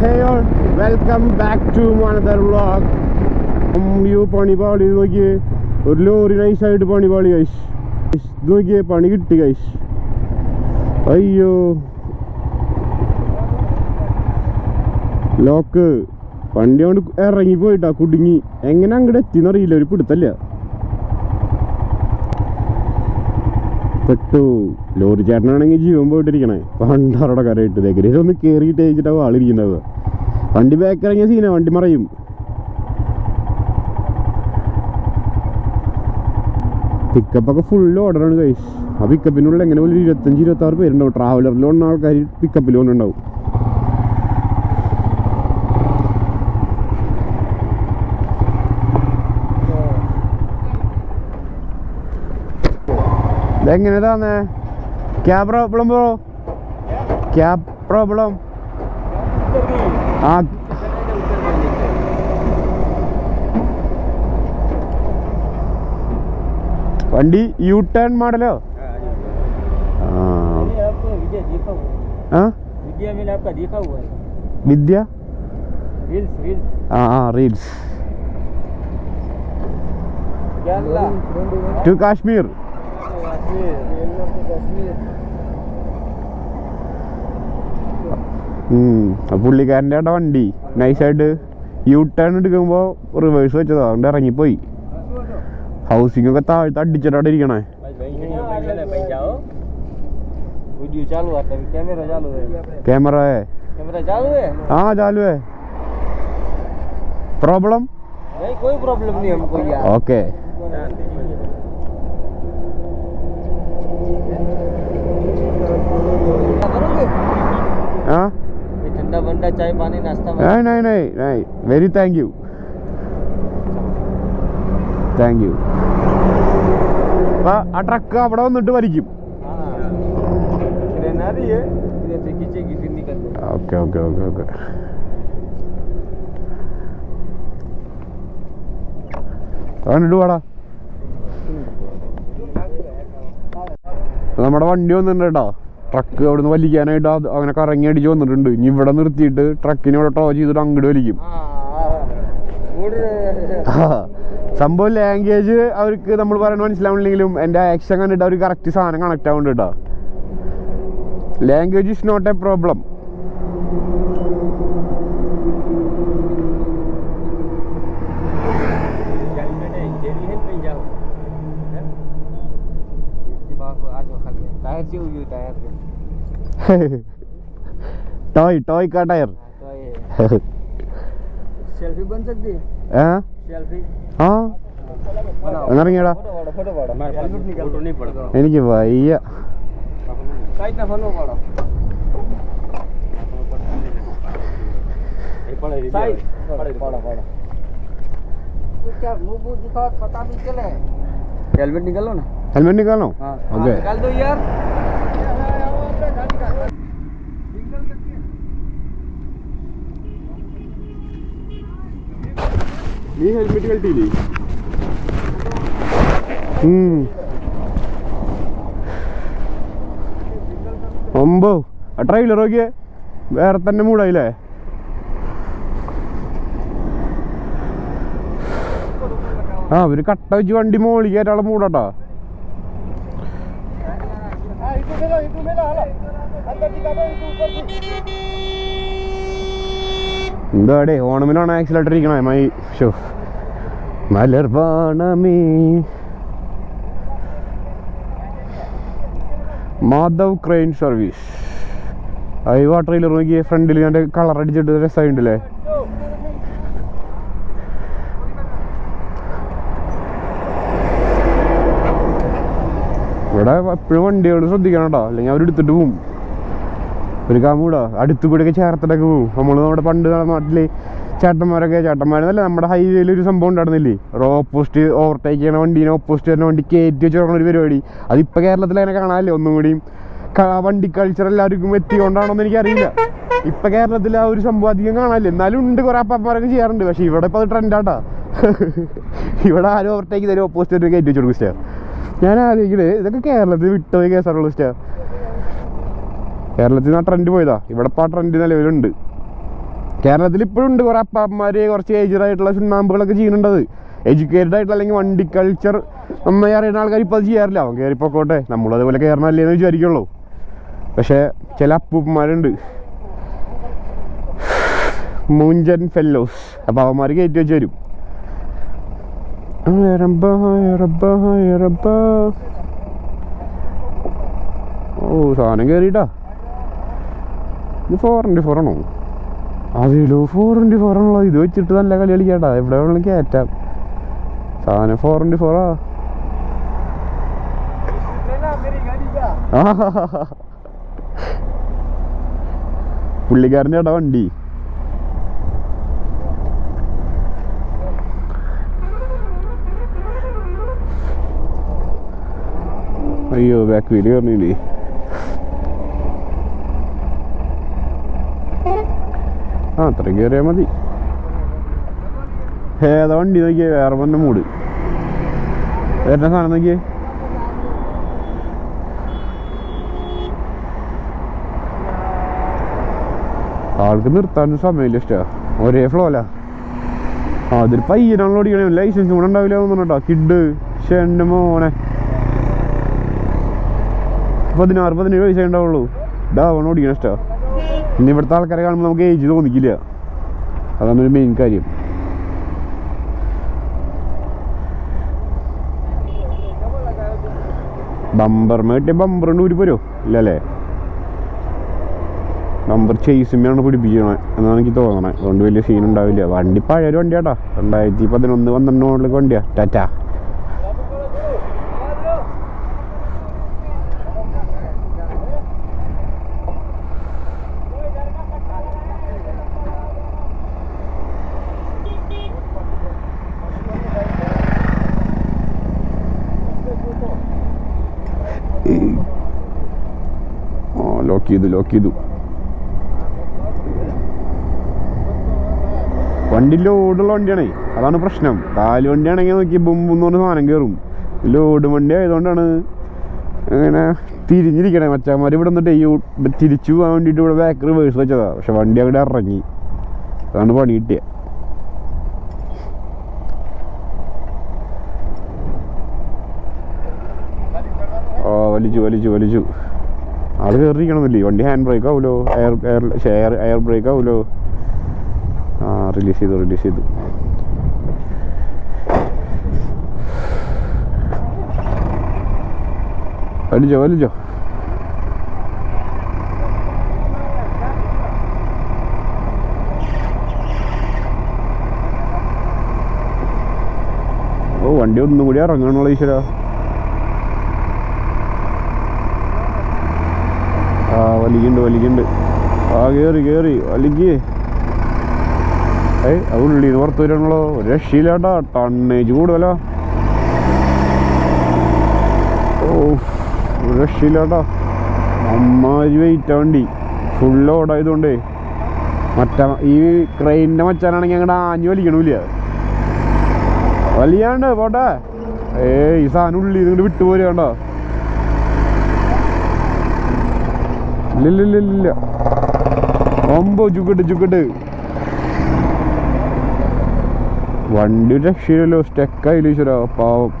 Hey all, welcome back to another vlog. You പണി പാളി നോക്കിയേ, ഒരു ലോറി നൈസായിട്ട് പണി പാളി ഗൈസ്. നോക്കിയേ പണി കിട്ടി ഗൈസ്. അയ്യോ ലോക്ക് വണ്ടി കൊണ്ട് ഇറങ്ങി പോയിട്ടാ, കുടുങ്ങി. എങ്ങനെ അങ്ങോട്ട് എത്തിന്നറിയില്ല, ഒരു പിടുത്തല്ല. പെട്ടു. ലോറി ചേട്ടനാണെങ്കിൽ ജീവൻ പോയിട്ടിരിക്കണേ, പണ്ടാറോടെ കരയിട്ട് തേക്കരി ഒന്ന് കയറിയിട്ട് കഴിച്ചിട്ടാവും ആളിരിക്കുന്നുണ്ടാവുക. വണ്ടി ബാക്ക് ഇറങ്ങിയ സീനാ, വണ്ടി മറയും. പിക്കപ്പൊക്കെ ഫുൾ ഓർഡറാണ് ഗൈസ്. ആ പിക്കപ്പിനുള്ള എങ്ങനെ പോലെ 25-26 പേരുണ്ടാവും. ട്രാവലറിലുള്ള ആൾക്കാർ പിക്കപ്പിൽ കൊണ്ടുണ്ടാവും. ഇതെങ്ങനെ താന്നേ? ക്യാ പ്രോബ്ലം ബ്രോ? ക്യാ പ്രോബ്ലം? ആ വണ്ടി യു ടേൺ മോഡലോ? Vidya reels to Kashmir. പുള്ളിക്കാരൻ്റെ അവിടെ വണ്ടി നൈസായിട്ട് യു ടേൺ എടുക്കുമ്പോൾ റിവേഴ്സ് വെച്ചതാ, അതുകൊണ്ട് ഇറങ്ങിപ്പോയി. ഹൗസിംഗ് ഒക്കെ താഴ്ത്ത് അടിച്ചിട്ട് അവിടെ ഇരിക്കണേ. कैमरा है? कैमरा चालू है? हाँ चालू है. प्रॉब्लम? नहीं कोई प्रॉब्लम नहीं हमको यार. ओके. हाँ ठंडा बंडा चाय पानी नाश्ता? नहीं नहीं नहीं नहीं, very thank you. Thank you. അപ്പം ആ ട്രക്ക് അവിടെ വന്നിട്ട് വലിക്കും. Okay okay okay okay. കണ്ടിട്ട് പാടാ. നമ്മുടെ വണ്ടി വന്നിട്ടുണ്ട് കേട്ടോ. ട്രക്ക് അവിടെ നിന്ന് വലിക്കാനായിട്ട് അങ്ങനെ കറങ്ങി അടിച്ച് വന്നിട്ടുണ്ട്. ഇനി ഇവിടെ നിർത്തിയിട്ട് ട്രക്കിനെ ഇവിടെ ടോ ചെയ്തിട്ട് അങ്ങോട്ട് വലിക്കും. സംഭവം ലാംഗ്വേജ് അവർക്ക് നമ്മൾ പറയാൻ മനസ്സിലാവുന്നില്ലെങ്കിലും എൻ്റെ ആക്ഷൻ കണ്ടിട്ട് അവർ കറക്റ്റ് സാധനം കണക്ട് ആവുന്നുണ്ട് കേട്ടോ. Language is not a problem. Toy toy का टायर. सेल्फी बन सकती है? हाँ सेल्फी. हाँ ഇറങ്ങിയടാ. എനിക്ക് വയ്യ. हेलमेट निकालो ना. हेलमेट निकालो? ओके निकाल दो यार. നീ ഹെൽമെറ്റ് കളിട്ടില്ലേ? ഒമ്പോ ആ ട്രെയിലർ നോക്കിയേ, വേറെ തന്നെ മൂടായില്ലേ. ആ ഒരു കട്ട വെച്ച് വണ്ടി മോളി കയറ്റാനുള്ള മൂടാട്ടാ. എന്താടേ ഓണമിനാണ് ആക്സിലേറ്റർ ഇരിക്കണേ. മൈ ഷോ മലർവാണമേ മാധവ് ക്രെയിൻ സർവീസ്. ഈ ട്രെയിലർ നോക്കിയേ, ഫ്രണ്ടിൽ ഞാൻ കളർ അടിച്ചിട്ട് രസമായിണ്ടല്ലേ. ഇവിടെ എപ്പോഴും വണ്ടികൾ ശ്രദ്ധിക്കണം കേട്ടോ, അല്ലെങ്കിൽ അവരെടുത്തിട്ട് പോവും. ഒരു കാമൂടാ അടുത്തു കൂടെയൊക്കെ ചേർത്തിട്ടൊക്കെ പോവും. നമ്മൾ നമ്മുടെ പണ്ട് നാട്ടില് ചേട്ടന്മാരെന്നല്ല, നമ്മുടെ ഹൈവേയിൽ ഒരു സംഭവം ഉണ്ടായിരുന്നില്ലേ, ഓപ്പോസിറ്റ് ഓവർടേക്ക് ചെയ്യണ വണ്ടീനെ ഓപ്പോസിറ്റ് വരുന്ന വണ്ടി കയറ്റി വെച്ച് തുടങ്ങുന്ന ഒരു പരിപാടി. അതിപ്പോൾ കേരളത്തിൽ അങ്ങനെ കാണാമല്ലേ. ഒന്നും കൂടിയും വണ്ടി കൾച്ചർ എല്ലാവർക്കും എത്തിക്കൊണ്ടാണോന്ന് എനിക്കറിയില്ല. ഇപ്പം കേരളത്തിൽ ആ ഒരു സംഭവം അധികം കാണാനില്ല. എന്നാലും ഉണ്ട്, കുറേ അപ്പന്മാരൊക്കെ ചെയ്യാറുണ്ട്. പക്ഷെ ഇവിടെ ഇപ്പോൾ അത് ട്രെൻഡാട്ടാ. ഇവിടെ ആരും ഓവർടേക്ക് തരും, ഓപ്പോസിറ്റ് കയറ്റി വെച്ച് കൊടുക്കും സ്റ്റാർ. ഞാൻ ആലോചിക്കണേ ഇതൊക്കെ കേരളത്തിൽ വിട്ടുപോയ കേസാറുള്ളൂ സ്റ്റാർ. കേരളത്തിൽ നിന്ന് ആ ട്രെൻഡ് പോയതാ. ഇവിടെ ഇപ്പോൾ ആ ട്രെൻഡ് നിലവിലുണ്ട്. കേരളത്തിൽ ഇപ്പോഴും ഉണ്ട് കുറേ അപ്പാപ്പന്മാര്, കുറച്ച് ഏജ്ഡ് ആയിട്ടുള്ള ചുണ്ണാമ്പുകളൊക്കെ ചെയ്യുന്നുണ്ടത്. എഡ്യൂക്കേറ്റഡ് ആയിട്ടുള്ള അല്ലെങ്കിൽ വണ്ടി കൾച്ചർ നന്നായി അറിയുന്ന ആൾക്കാർ ഇപ്പോൾ അത് ചെയ്യാറില്ല. അവൻ കയറിപ്പോക്കോട്ടെ, നമ്മളതുപോലെ കയറണമല്ലേ എന്ന് വിചാരിക്കുള്ളൂ. പക്ഷേ ചില അപ്പൂപ്പന്മാരുണ്ട്, മൂഞ്ചൻ ഫെല്ലോസ്, അപ്പോൾ അവന്മാർ കയറ്റി വെച്ച് തരും. ഓ സാധനം കയറിയിട്ടാ. ഇത് 4x4 ആണോ? അതിലോ 4x4 ആണല്ലോ. ഇത് വെച്ചിട്ട് നല്ല കളി കളിക്കാട്ടാ, എവിടെ വേണമെങ്കിലും കയറ്റാം. സാധനം 4x4 പുള്ളിക്കാരൻ്റെ ചേട്ടാ വണ്ടി. അയ്യോ ബാക്ക് വീല് പറഞ്ഞില്ലേ. അത്രയും കയറിയാൽ മതി. ഏതാ വണ്ടി നോക്കിയേ, വേറെ വന്ന മൂട് വരുന്ന സാധനം നോക്കിയേ. ആൾക്ക് നിർത്താനും സമയമില്ല, ഇഷ്ട ഒരേ ഫ്ലോല. അതിൽ പയ്യനാണല്ലോ ഓടിക്കണേ, ലൈസൻസ് കൂടെ ഉണ്ടാവില്ല തോന്നുന്നുണ്ടോ. കിഡ് എൻ്റെ മോനെ 16-17 വയസ്സേ ഉണ്ടാവുള്ളൂ. ഇതാവണം ഓടിക്കണം ഇഷ്ട. ഇനി ഇവിടുത്തെ ആൾക്കാരെ കാണുമ്പോൾ നമുക്ക് ഏജ് തോന്നിക്കില്ല, അതാണ് ഒരു മെയിൻ കാര്യം. ബമ്പറിന് കിട്ടിയ ബമ്പറുണ്ട് ഊരി പോരോ ഇല്ലല്ലേ. ബമ്പർ ചേസിമ്മയാണ് പിടിപ്പിക്കണേ എന്നാണ് എനിക്ക് തോന്നണേ. അതുകൊണ്ട് വലിയ സീൻ ഉണ്ടാവില്ല. വണ്ടി പഴയൊരു വണ്ടിയാട്ടാ, 2011-12 മോഡലൊക്കെ വണ്ടിയാ. ടാറ്റാ. ലോക്ക് ചെയ്തു. വണ്ടി ലോഡുള്ള വണ്ടിയാണേ, അതാണ് പ്രശ്നം. കാല് വണ്ടിയാണെങ്കിൽ നോക്കി ബുംബെന്ന് പറഞ്ഞ സാധനം കയറും. ലോഡ് വണ്ടി ആയതുകൊണ്ടാണ് അങ്ങനെ തിരിഞ്ഞിരിക്കണേ. മച്ചാന്മാർ ഇവിടെ നിന്നിട്ട് തിരിച്ചു പോകാൻ വേണ്ടിയിട്ട് ഇവിടെ ബാക്ക് റിവേഴ്സ് വെച്ചതാ. പക്ഷെ വണ്ടി അവിടെ ഇറങ്ങി, അതാണ് പണി കിട്ടിയ. വലിച്ചു ആള് കയറിയിരിക്കണമെന്നില്ലേ. വണ്ടി ഹാൻഡ് ബ്രേക്ക് ആവുമല്ലോ, എയർ ബ്രേക്ക് ആവുമല്ലോ. റിലീസ് ചെയ്തു. വലിച്ചോ. ഓ വണ്ടി ഒന്നും കൂടി ഇറങ്ങണല്ലോ ഈശ്വര. വലിക്കുന്നുണ്ട്. കേറി വലിക്ക്. അത് ഉള്ളിന്ന് പുറത്ത് വരണല്ലോ. രക്ഷയില്ലാട്ടാ, ടണ്ണേജ് കൂടുതലാ. രക്ഷയില്ലാട്ടാ, അമ്മാതിരി വെയിറ്റാ വണ്ടി. ഫുൾ ലോഡായതുകൊണ്ടേ. ഈ ക്രെയിനിന്റെ മച്ചാനാണെങ്കിൽ അങ്ങോട്ട് ആഞ്ഞു വലിക്കണില്ല. വലിയാണ്ട് പോട്ടെ. ഈ സാധനം ഉള്ളിൽ നിന്ന് വിട്ടുപോരുക കണ്ടോ. ഇല്ല ഒമ്പോ ചുക്കട്ട് വണ്ടി രക്ഷയില്ലല്ലോ. സ്റ്റെക്കായില്ല ഈശ്വര, പാവം.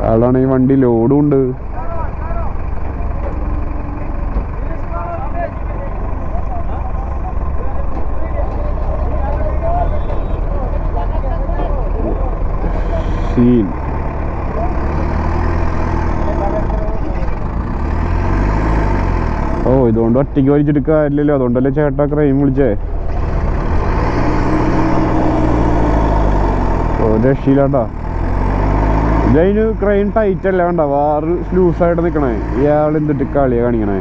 അയാളാണ് ഈ വണ്ടി ലോഡും ഉണ്ട്. സീൻ. ഇതുകൊണ്ട് ഒറ്റയ്ക്ക് വലിച്ചിട്ട് കാര്യമില്ലല്ലോ. അതുകൊണ്ടല്ലേ ചേട്ടാ ക്രൈം വിളിച്ചേ. രക്ഷയില്ലാട്ടാ. ഇതതിന് ക്രെയിൻ ടൈറ്റ് അല്ല, വേണ്ട വാറ് ലൂസായിട്ട് നിൽക്കണേ. ഇയാൾ എന്തിട്ട് കളിയാ കാണിക്കണേ.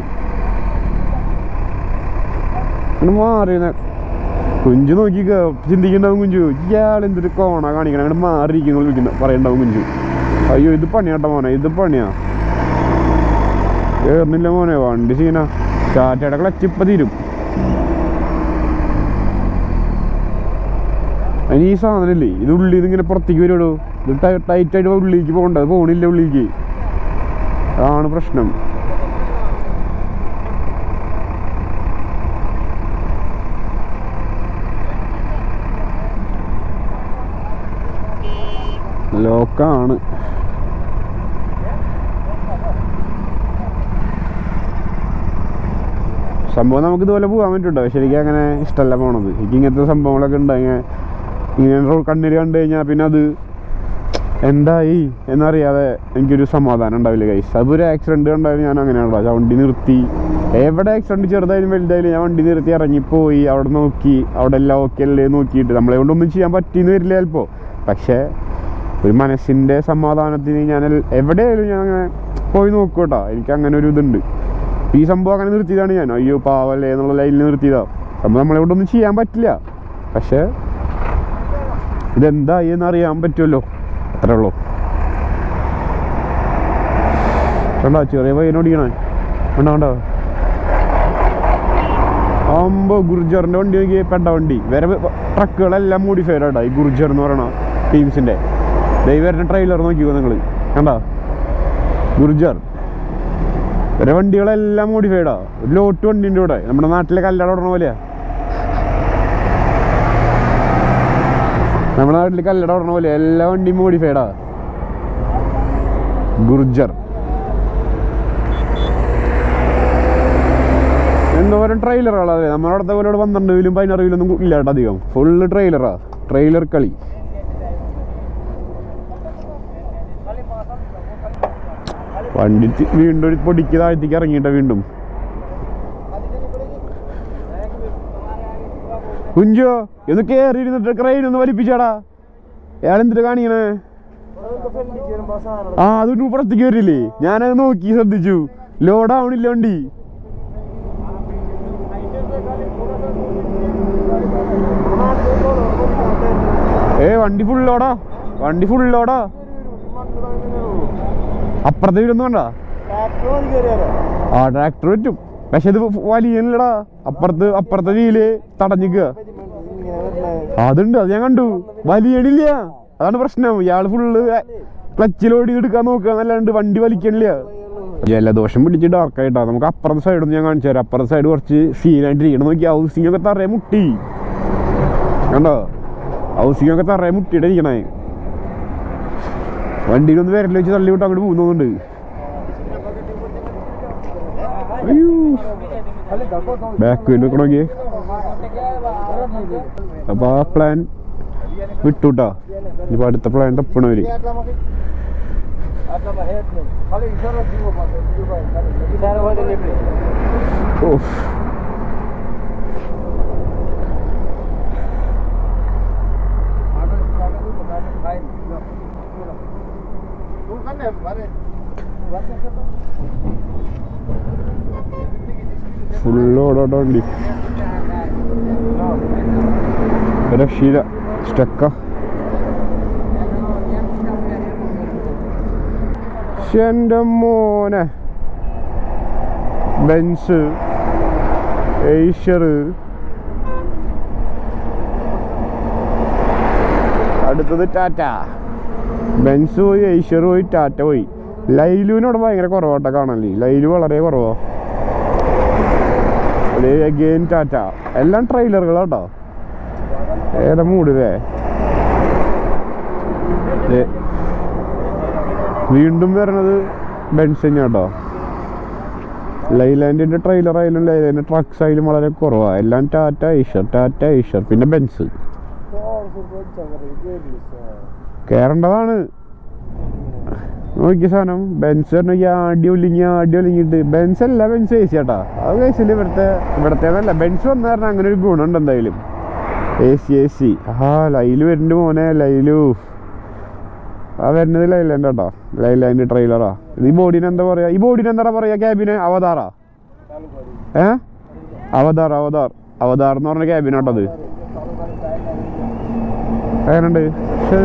മാറിയ കുഞ്ചു നോക്കി ചിന്തിക്കണ്ടാവും. കുഞ്ചു ഇയാൾ എന്തിട്ട് കോണ കാണിക്കണേ, അങ്ങോട്ട് മാറിയിരിക്കുന്ന പറയണ്ടാവും കുഞ്ചു. അയ്യോ ഇത് പണിയാട്ടോ മോനെ, ഇത് പണിയാ. കേറുന്നില്ല മോനെ, വണ്ടി സീനാ. ടാറ്റയുടെ ക്ലച്ച് ഇപ്പം തീരും. അതിന് ഈ സാധനല്ലേ, ഇത് ഉള്ളിൽ നിന്ന് ഇങ്ങനെ പുറത്തേക്ക് വരുള്ളൂ. ഇത് ടൈറ്റായിട്ട് ഉള്ളിലേക്ക് പോകണ്ട, അത് പോണില്ല ഉള്ളിലേക്ക്. അതാണ് പ്രശ്നം. ലോക്കാണ്. സംഭവം നമുക്ക് ഇതുപോലെ പോകാൻ പറ്റുണ്ടോ? പക്ഷെ എനിക്ക് അങ്ങനെ ഇഷ്ടമല്ല പോണത്. എനിക്ക് ഇങ്ങനത്തെ സംഭവങ്ങളൊക്കെ ഉണ്ടായി ഇങ്ങനെ കണ്ണീര് കണ്ടു കഴിഞ്ഞാൽ പിന്നെ അത് എന്തായി എന്നറിയാതെ എനിക്കൊരു സമാധാനം ഉണ്ടാവില്ല ഗൈസ്. അതൊരു ആക്സിഡൻറ്റ് കണ്ടാലും ഞാൻ അങ്ങനെയാണല്ലോ, ഞാൻ വണ്ടി നിർത്തി. എവിടെ ആക്സിഡൻറ്റ് ചെറുതായാലും വലുതായാലും ഞാൻ വണ്ടി നിർത്തി ഇറങ്ങിപ്പോയി, അവിടെ നോക്കി, അവിടെ എല്ലാം ഓക്കെ അല്ലേ നോക്കിയിട്ട്. നമ്മളെ കൊണ്ടൊന്നും ചെയ്യാൻ പറ്റിയെന്ന് വരില്ല ചിലപ്പോൾ. പക്ഷേ ഒരു മനസ്സിൻ്റെ സമാധാനത്തിന് ഞാൻ എവിടെയായാലും ഞാൻ അങ്ങനെ പോയി നോക്കും കേട്ടോ. എനിക്ക് അങ്ങനെ ഒരു ഇതുണ്ട്. ഈ സംഭവം അങ്ങനെ നിർത്തിയതാണ് ഞാൻ. അയ്യോ പാവല്ലേ എന്നുള്ള ലൈനിൽ നിർത്തിയതാണ്. സംഭവം നമ്മളെ കൊണ്ടൊന്നും ചെയ്യാൻ പറ്റില്ല. പക്ഷേ ഇതെന്തായി എന്നറിയാൻ പറ്റുമല്ലോ, അത്രേ ഉള്ളൂ. കണ്ടോ ചെറിയ പയ്യനോടിക്കണേ, കണ്ടോ കണ്ടോ. ആകുമ്പോൾ ഗുർജറിൻ്റെ വണ്ടി നോക്കി, പെട്ട വണ്ടി. വേറെ ട്രക്കുകളെല്ലാം മോഡിഫൈഡ് ആട്ടോ ഈ ഗുർജർ എന്ന് പറയണ ടീംസിൻ്റെ. വരുന്ന ട്രെയിലർ നോക്കിക്കോ നിങ്ങൾ, കണ്ടോ ഗുർജർ. വേറെ വണ്ടികളെല്ലാം മോഡിഫൈഡാ. ഒരു ലോട്ട് വണ്ടിൻ്റെ കൂടെ നമ്മുടെ നാട്ടിലെ കല്ലട ഓടണ പോലെയാ. നമ്മുടെ നാട്ടിൽ കല്ലട ഓടണ പോലെ എല്ലാ വണ്ടിയും മോഡിഫൈഡാ. ഗുർജർ എന്തോരം ട്രെയിലറുകളാണ് നമ്മുടെ അടുത്ത പോലെ. 12 വീലും 16 വീലൊന്നും ഇല്ല കേട്ടോ അധികം. ഫുള്ള് ട്രെയിലറാ, ട്രെയിലർ കളി. വണ്ടി വീണ്ടും ഒരു പൊടിക്ക് താഴ്ത്തേക്ക് ഇറങ്ങിയിട്ട വീണ്ടും. കുഞ്ചോ ഒന്ന് കയറി ഇരുന്നിട്ട് ക്രെയിൻ ഒന്ന് വലിപ്പിച്ചാടാ. അയാൾ എന്തിട്ട് കാണിക്കണേ? ആ അതൊന്നും പുറത്തേക്ക് വരില്ലേ? ഞാനത് നോക്കി ശ്രദ്ധിച്ചു. ലോഡാവണില്ല വണ്ടി. വണ്ടി ഫുള്ളോടാ, വണ്ടി ഫുള്ളോടാ. അപ്പുറത്തെ വീടൊന്നും വേണ്ട. ആ ട്രാക്ടർ പറ്റും, പക്ഷെ ഇത് വലിയല്ലടാ. അപ്പുറത്തെ വീല് തടഞ്ഞിക്കുക. അതുണ്ട്, അത് ഞാൻ കണ്ടു. വലിയണില്ല, അതാണ് പ്രശ്നം. ഇയാള് ഫുള്ള് ക്ലച്ചിലോടി എടുക്കാൻ നോക്കുക എന്നല്ലാണ്ട് വണ്ടി വലിക്കണില്ല. ജലദോഷം പിടിച്ച് ഡാർക്കായിട്ടാ. നമുക്ക് അപ്പുറത്തെ സൈഡൊന്നും ഞാൻ കാണിച്ചു തരാം. അപ്പുറത്തെ സൈഡ് കുറച്ച് സീനായിട്ടിരിക്കണം. നോക്കി ഹൗസിംഗ് ഒക്കെ തറയെ മുട്ടി, കണ്ടോ? ഹൗസിംഗ് ഒക്കെ തറയെ മുട്ടിയിട്ട് ഇരിക്കണേ. വണ്ടിയിലൊന്ന് വിരൽ വെച്ച് തള്ളി വിട്ട് അങ്ങോട്ട് പോകുന്നുണ്ട്. ബാക്ക് വീൽ വെക്കണമെങ്കിൽ അപ്പൊ ആ പ്ലാൻ വിട്ടുട്ടാ. ഇപ്പൊ അടുത്ത പ്ലാൻ തപ്പണവര്. ഫുള്ളോടോട്ടോ വണ്ടി, രക്ഷയില്ല, സ്റ്റക്ക. എൻ്റെ മോനെ ബെൻസ്, ഏഷ്യർ, അടുത്തത് ടാറ്റ. ബെൻസ് പോയി, ഏഷ്യർ പോയി, ടാറ്റ പോയി. ലൈലുവിനോട് ഭയങ്കര കുറവാട്ടോ കാണാനല്ലേ. ലൈലു വളരെ കുറവാ. അഗെയിൻ ടാറ്റ. എല്ലാം ട്രെയിലറുകളാട്ടോ. ഏതാ മൂടില്ലേ? വീണ്ടും വരണത് ബെൻസ് തന്നെയാട്ടോ. ലൈലാൻഡിന്റെ ട്രെയിലർ ആയാലും ലൈലാൻഡിന്റെ ട്രക്സ് ആയാലും വളരെ കുറവാണ്. എല്ലാം ടാറ്റ ഏഷ്യർ, ടാറ്റ ഏഷ്യർ, പിന്നെ ബെൻസ്. കയറേണ്ടതാണ്. നോക്കിയ സാധനം ബെൻസ് പറഞ്ഞാൽ ആടി ഒലിങ്ങിട്ട്. ബെൻസ് അല്ല, ബെൻസ് എ സി ആട്ടാ. അത് കേസിൽ ഇവിടത്തേന്നല്ല. ബെൻസ് വന്ന കാരണം അങ്ങനെ ഒരു ഗുണമുണ്ട് എന്തായാലും. A C. ആ ലൈല് വരുന്നുണ്ട് മോനെ, ലൈലു. ആ വരുന്നത് ലൈലാൻഡ് കേട്ടോ. ലൈലാൻഡ് ട്രെയിലറാ. ഈ ബോഡിനെ എന്താ പറയാ? ഈ ബോഡിനെ എന്താ പറയാ? ക്യാബിന് അവതാറാ? അവതാർ എന്ന് പറഞ്ഞ ക്യാബിനാട്ടത്. അങ്ങനുണ്ട്. പക്ഷെ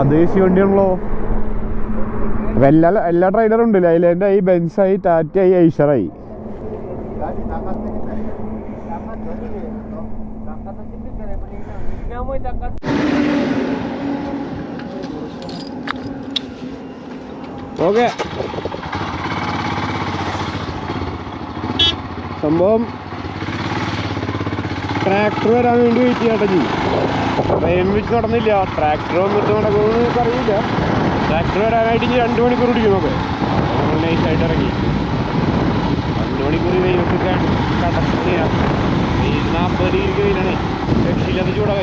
അത് എ സി വണ്ടിയാണല്ലോ. അപ്പൊ എല്ലാ ട്രെയിലറും ഉണ്ട്. ലൈലാൻഡായി, ബെൻസായി, ടാറ്റയായി, ഐഷറായി. ഓക്കെ, സംഭവം ട്രാക്ടർ വരാൻ വേണ്ടി വെയിറ്റ് ചെയ്യട്ടെ ചെയ്യും. ട്രെയിൻ വെച്ച് നടന്നില്ല, ട്രാക്ടർ വന്നിട്ട് നടക്കുമെന്ന് നമുക്ക് അറിയില്ല. ട്രാക്ടർ വരാനായിട്ട് ഇനി 2 മണിക്കൂർ പിടിക്കും. നമുക്ക് നമ്മൾ നൈസായിട്ട് ഇറങ്ങി 2 മണിക്കൂർ വെയിലത്ത് കടക്കുക. 40 ഡിഗ്രി വെയിലാണ്, രക്ഷയില്ലാത്ത ചൂടാ.